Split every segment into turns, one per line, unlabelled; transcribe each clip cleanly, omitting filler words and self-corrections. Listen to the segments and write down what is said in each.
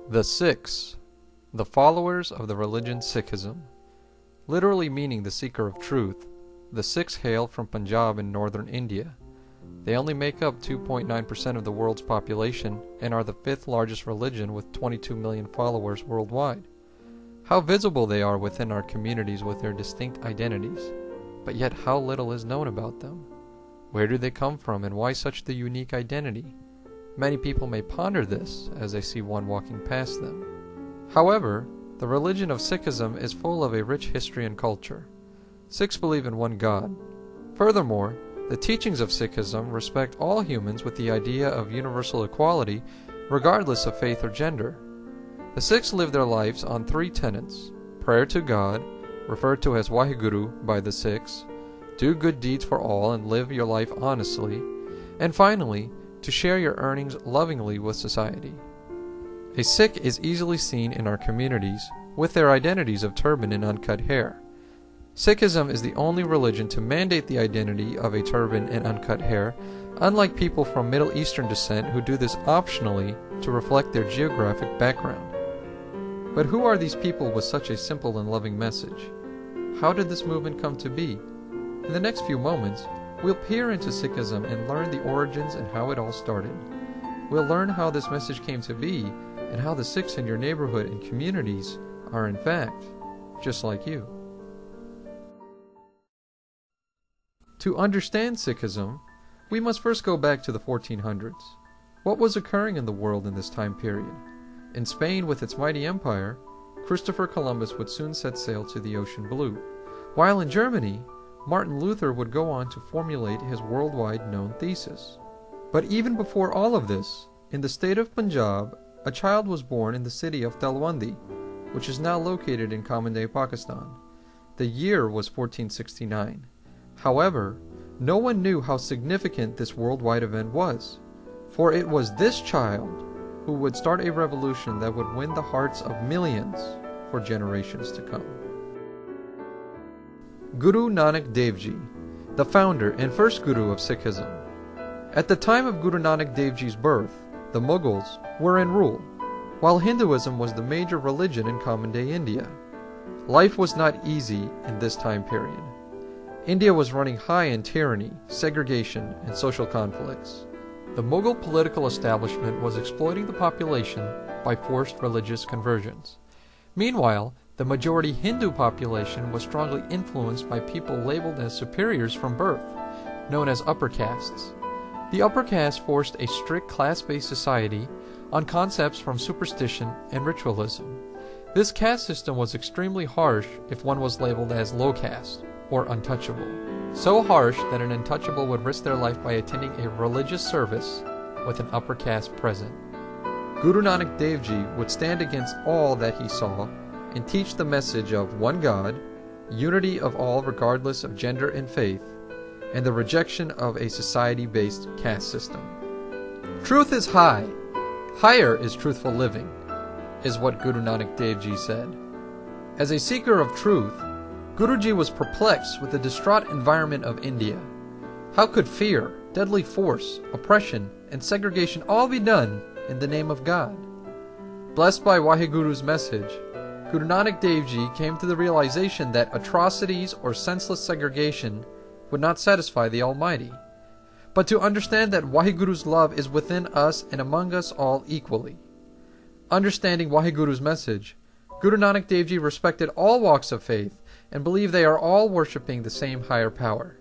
The Sikhs, the followers of the religion Sikhism. Literally meaning the seeker of truth, the Sikhs hail from Punjab in northern India. They only make up 2.9% of the world's population and are the fifth largest religion with 22 million followers worldwide. How visible they are within our communities with their distinct identities, but yet how little is known about them. Where do they come from and why such the unique identity? Many people may ponder this as they see one walking past them. However, the religion of Sikhism is full of a rich history and culture. Sikhs believe in one God. Furthermore, the teachings of Sikhism respect all humans with the idea of universal equality regardless of faith or gender. The Sikhs live their lives on three tenets: prayer to God, referred to as Waheguru by the Sikhs, do good deeds for all and live your life honestly, and finally, to share your earnings lovingly with society. A Sikh is easily seen in our communities with their identities of turban and uncut hair. Sikhism is the only religion to mandate the identity of a turban and uncut hair, unlike people from Middle Eastern descent who do this optionally to reflect their geographic background. But who are these people with such a simple and loving message? How did this movement come to be? In the next few moments, we'll peer into Sikhism and learn the origins and how it all started. We'll learn how this message came to be and how the Sikhs in your neighborhood and communities are in fact just like you. To understand Sikhism, we must first go back to the 1400s. What was occurring in the world in this time period? In Spain, with its mighty empire, Christopher Columbus would soon set sail to the ocean blue, while in Germany, Martin Luther would go on to formulate his worldwide known thesis. But even before all of this, in the state of Punjab, a child was born in the city of Talwandi, which is now located in Common-day Pakistan. The year was 1469. However, no one knew how significant this worldwide event was, for it was this child who would start a revolution that would win the hearts of millions for generations to come. Guru Nanak Dev Ji, the founder and first Guru of Sikhism. At the time of Guru Nanak Dev Ji's birth, the Mughals were in rule, while Hinduism was the major religion in common-day India. Life was not easy in this time period. India was running high in tyranny, segregation, and social conflicts. The Mughal political establishment was exploiting the population by forced religious conversions. Meanwhile, the majority Hindu population was strongly influenced by people labeled as superiors from birth, known as upper castes. The upper caste forced a strict class-based society on concepts from superstition and ritualism. This caste system was extremely harsh if one was labeled as low caste or untouchable. So harsh that an untouchable would risk their life by attending a religious service with an upper caste present. Guru Nanak Dev Ji would stand against all that he saw and teach the message of one God, unity of all regardless of gender and faith, and the rejection of a society-based caste system. Truth is high. Higher is truthful living, is what Guru Nanak Dev Ji said. As a seeker of truth, Guruji was perplexed with the distraught environment of India. How could fear, deadly force, oppression, and segregation all be done in the name of God? Blessed by Waheguru's message, Guru Nanak Dev Ji came to the realization that atrocities or senseless segregation would not satisfy the Almighty, but to understand that Waheguru's love is within us and among us all equally. Understanding Waheguru's message, Guru Nanak Dev Ji respected all walks of faith and believed they are all worshipping the same higher power.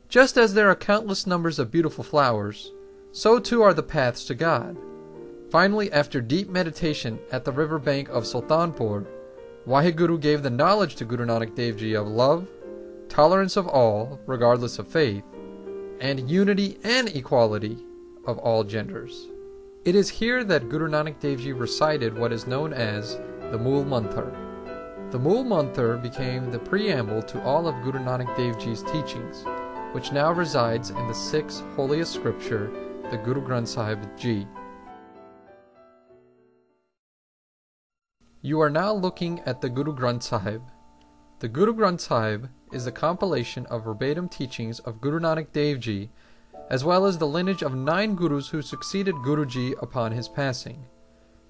Just as there are countless numbers of beautiful flowers, so too are the paths to God. Finally, after deep meditation at the river bank of Sultanpur, Waheguru gave the knowledge to Guru Nanak Dev Ji of love, tolerance of all, regardless of faith, and unity and equality of all genders. It is here that Guru Nanak Dev Ji recited what is known as the Mool Mantar. The Mool Mantar became the preamble to all of Guru Nanak Dev Ji's teachings, which now resides in the Sikhs' holiest scripture, the Guru Granth Sahib Ji. You are now looking at the Guru Granth Sahib. The Guru Granth Sahib is a compilation of verbatim teachings of Guru Nanak Dev Ji, as well as the lineage of 9 Gurus who succeeded Guruji upon his passing.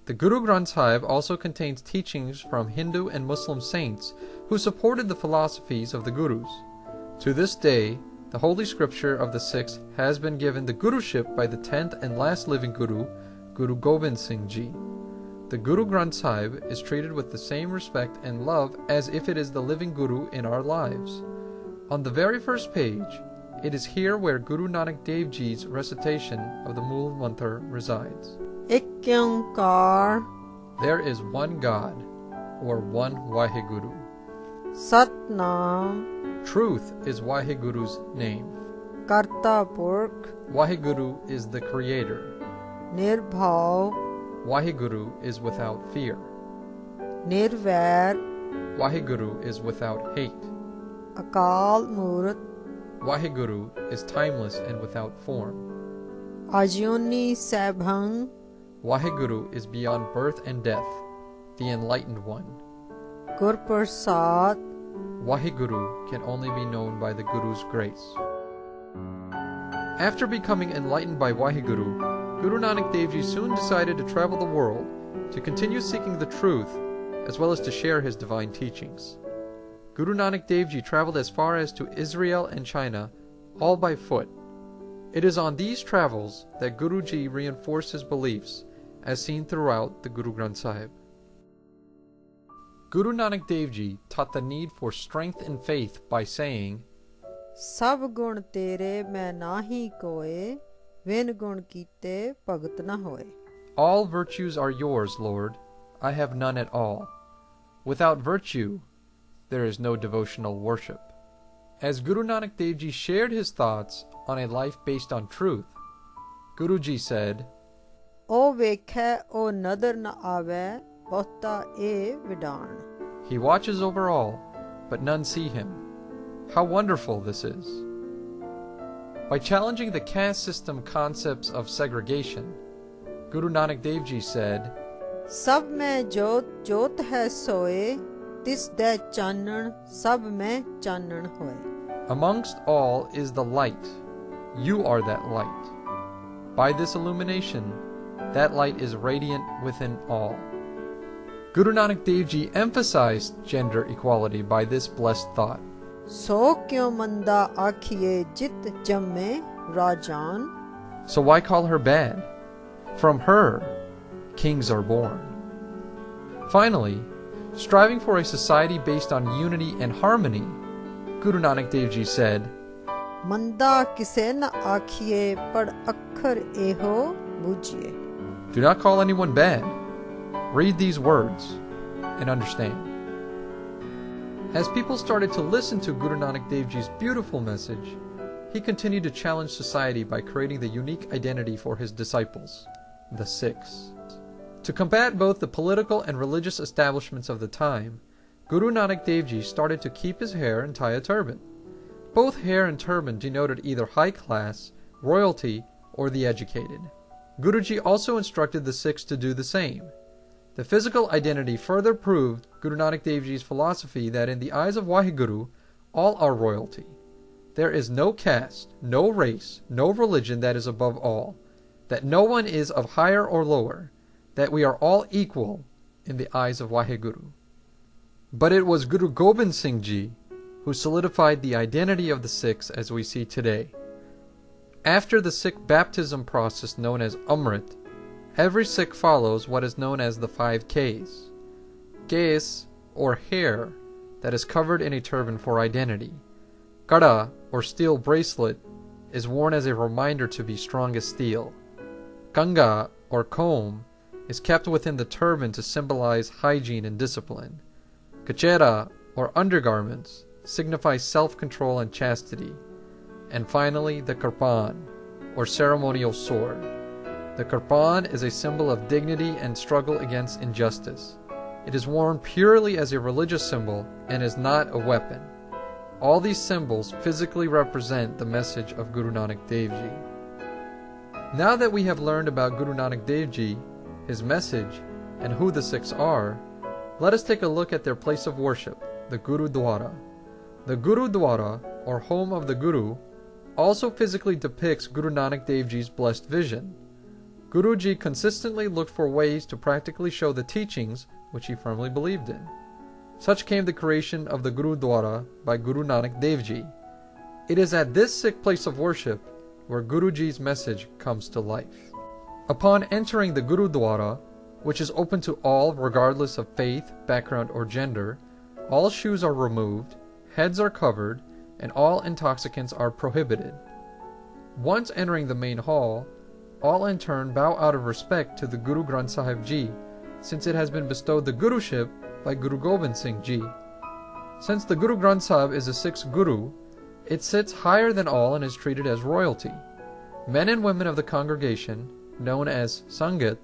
The Guru Granth Sahib also contains teachings from Hindu and Muslim saints who supported the philosophies of the Gurus. To this day, the Holy Scripture of the Sikhs has been given the Guruship by the 10th and last living Guru, Guru Gobind Singh Ji. The Guru Granth Sahib is treated with the same respect and love as if it is the living Guru in our lives. On the very first page, it is here where Guru Nanak Dev Ji's recitation of the Mool Mantra resides.
Ek Onkar,
There is one God, or one Waheguru.
Satnam,
Truth is Waheguru's name.
Karta Purkh,
Waheguru is the Creator.
Nirbhav,
Waheguru is without fear.
Nirvair,
Waheguru is without hate.
Akal Murth,
Waheguru is timeless and without form.
Ajuni Sabhang,
Waheguru is beyond birth and death, the enlightened one.
Gurprasad,
Waheguru can only be known by the Guru's grace. After becoming enlightened by Waheguru, Guru Nanak Dev Ji soon decided to travel the world to continue seeking the truth as well as to share his divine teachings. Guru Nanak Dev Ji traveled as far as to Israel and China, all by foot. It is on these travels that Guru Ji reinforced his beliefs, as seen throughout the Guru Granth Sahib. Guru Nanak Dev Ji taught the need for strength and faith by saying,
Sab gun tere main nahi koe, Vin gun kite bhagat na hoye.
All virtues are yours, Lord. I have none at all. Without virtue, there is no devotional worship. As Guru Nanak Dev Ji shared his thoughts on a life based on truth, Guruji said,
O vekhe o nadar na ave, Bahta e vidaan.
He watches over all, but none see him. How wonderful this is! By challenging the caste system concepts of segregation, Guru Nanak Dev Ji said,
Sab mein jot jot hai soe, Tis de chanan sab mein chanan hoye.
Amongst all is the light. You are that light. By this illumination, that light is radiant within all. Guru Nanak Dev Ji emphasized gender equality by this blessed thought.
So kyon manda akhiye jit jamme rajan.
So why call her bad? From her, kings are born. Finally, striving for a society based on unity and harmony, Guru Nanak Dev Ji said,
Manda kise na akhiye pad akhar eho bujhiye.
Do not call anyone bad. Read these words and understand. As people started to listen to Guru Nanak Dev Ji's beautiful message, he continued to challenge society by creating the unique identity for his disciples, the Sikhs. To combat both the political and religious establishments of the time, Guru Nanak Dev Ji started to keep his hair and tie a turban. Both hair and turban denoted either high class, royalty, or the educated. Guruji also instructed the Sikhs to do the same. The physical identity further proved Guru Nanak Dev Ji's philosophy that in the eyes of Waheguru, all are royalty. There is no caste, no race, no religion that is above all, that no one is of higher or lower, that we are all equal in the eyes of Waheguru. But it was Guru Gobind Singh Ji who solidified the identity of the Sikhs as we see today. After the Sikh baptism process known as Amrit, every Sikh follows what is known as the 5 Ks. Kes, or hair, that is covered in a turban for identity. Kada, or steel bracelet, is worn as a reminder to be strong as steel. Kanga, or comb, is kept within the turban to symbolize hygiene and discipline. Kachera, or undergarments, signify self-control and chastity. And finally, the kirpan, or ceremonial sword. The kirpan is a symbol of dignity and struggle against injustice. It is worn purely as a religious symbol and is not a weapon. All these symbols physically represent the message of Guru Nanak Dev Ji. Now that we have learned about Guru Nanak Dev Ji, his message, and who the Sikhs are, let us take a look at their place of worship, the Gurudwara. The Gurudwara, or home of the Guru, also physically depicts Guru Nanak Dev Ji's blessed vision. Guruji consistently looked for ways to practically show the teachings which he firmly believed in. Such came the creation of the Gurudwara by Guru Nanak Dev Ji. It is at this Sikh place of worship where Guruji's message comes to life. Upon entering the Gurudwara, which is open to all regardless of faith, background, or gender, all shoes are removed, heads are covered, and all intoxicants are prohibited. Once entering the main hall, all in turn bow out of respect to the Guru Granth Sahib Ji, since it has been bestowed the Guruship by Guru Gobind Singh Ji. Since the Guru Granth Sahib is a Sikh's Guru, it sits higher than all and is treated as royalty. Men and women of the congregation, known as Sangat,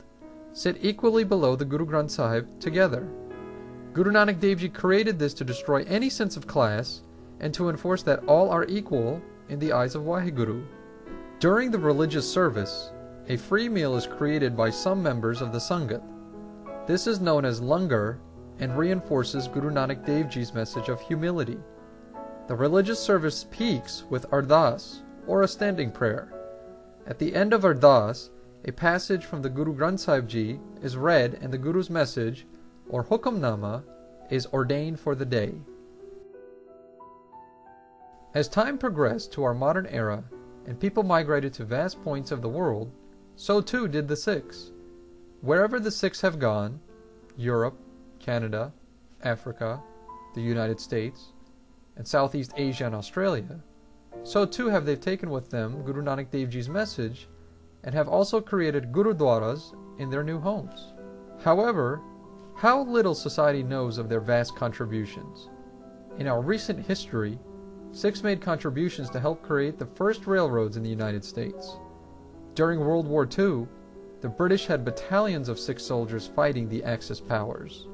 sit equally below the Guru Granth Sahib together. Guru Nanak Dev Ji created this to destroy any sense of class and to enforce that all are equal in the eyes of Waheguru. During the religious service, a free meal is created by some members of the Sangat. This is known as langar and reinforces Guru Nanak Dev Ji's message of humility. The religious service peaks with ardas, or a standing prayer. At the end of ardas, a passage from the Guru Granth Sahib Ji is read and the Guru's message, or hukamnama, is ordained for the day. As time progressed to our modern era and people migrated to vast points of the world, so too did the Sikhs. Wherever the Sikhs have gone, Europe, Canada, Africa, the United States, and Southeast Asia and Australia, so too have they taken with them Guru Nanak Dev Ji's message and have also created Gurudwaras in their new homes. However, how little society knows of their vast contributions. In our recent history, Sikhs made contributions to help create the first railroads in the United States. During World War II, the British had battalions of Sikh soldiers fighting the Axis powers.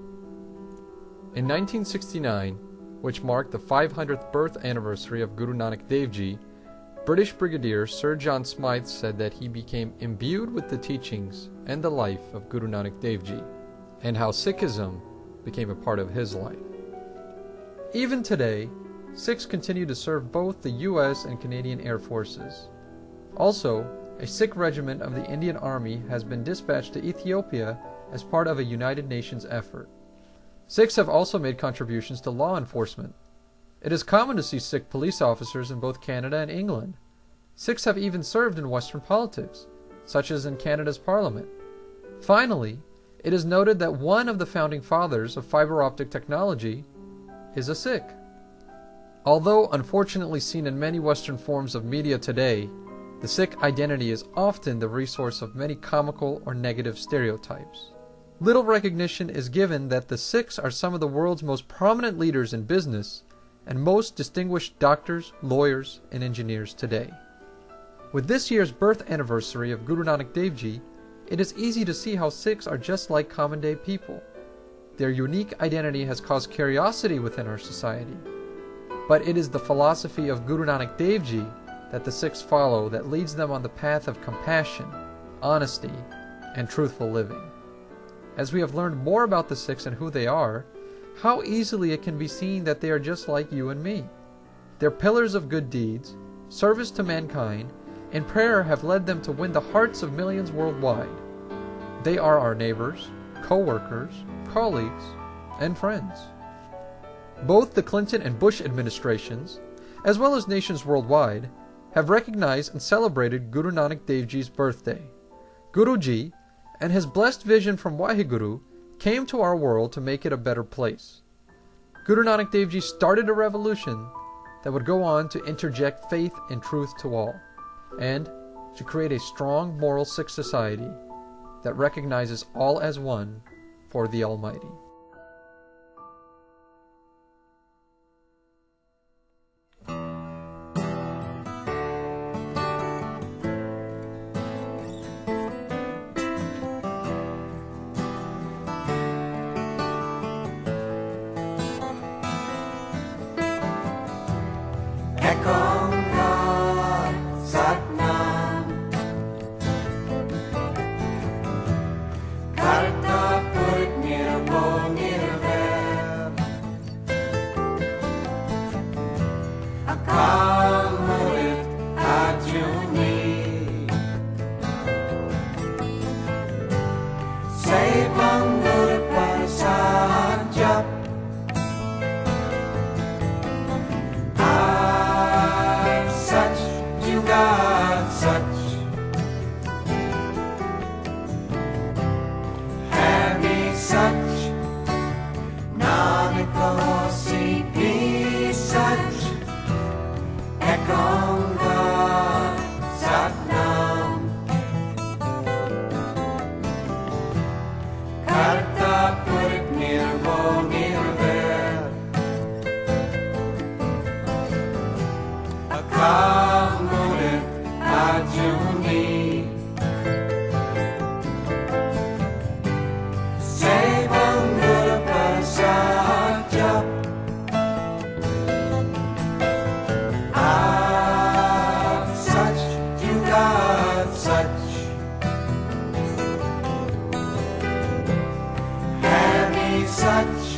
In 1969, which marked the 500th birth anniversary of Guru Nanak Dev Ji, British Brigadier Sir John Smythe said that he became imbued with the teachings and the life of Guru Nanak Dev Ji, and how Sikhism became a part of his life. Even today, Sikhs continue to serve both the U.S. and Canadian Air Forces. Also, a Sikh regiment of the Indian Army has been dispatched to Ethiopia as part of a United Nations effort. Sikhs have also made contributions to law enforcement. It is common to see Sikh police officers in both Canada and England. Sikhs have even served in Western politics, such as in Canada's Parliament. Finally, it is noted that one of the founding fathers of fiber optic technology is a Sikh. Although unfortunately seen in many Western forms of media today, the Sikh identity is often the resource of many comical or negative stereotypes. Little recognition is given that the Sikhs are some of the world's most prominent leaders in business and most distinguished doctors, lawyers, and engineers today. With this year's birth anniversary of Guru Nanak Dev Ji, it is easy to see how Sikhs are just like common-day people. Their unique identity has caused curiosity within our society. But it is the philosophy of Guru Nanak Dev Ji that the Sikhs follow that leads them on the path of compassion, honesty, and truthful living. As we have learned more about the Sikhs and who they are, how easily it can be seen that they are just like you and me. Their pillars of good deeds, service to mankind, and prayer have led them to win the hearts of millions worldwide. They are our neighbors, co-workers, colleagues, and friends. Both the Clinton and Bush administrations, as well as nations worldwide, have recognized and celebrated Guru Nanak Dev Ji's birthday. Guruji and his blessed vision from Waheguru came to our world to make it a better place. Guru Nanak Dev Ji started a revolution that would go on to interject faith and truth to all, and to create a strong moral Sikh society that recognizes all as one for the Almighty.
Karta Purut Nirabol Sat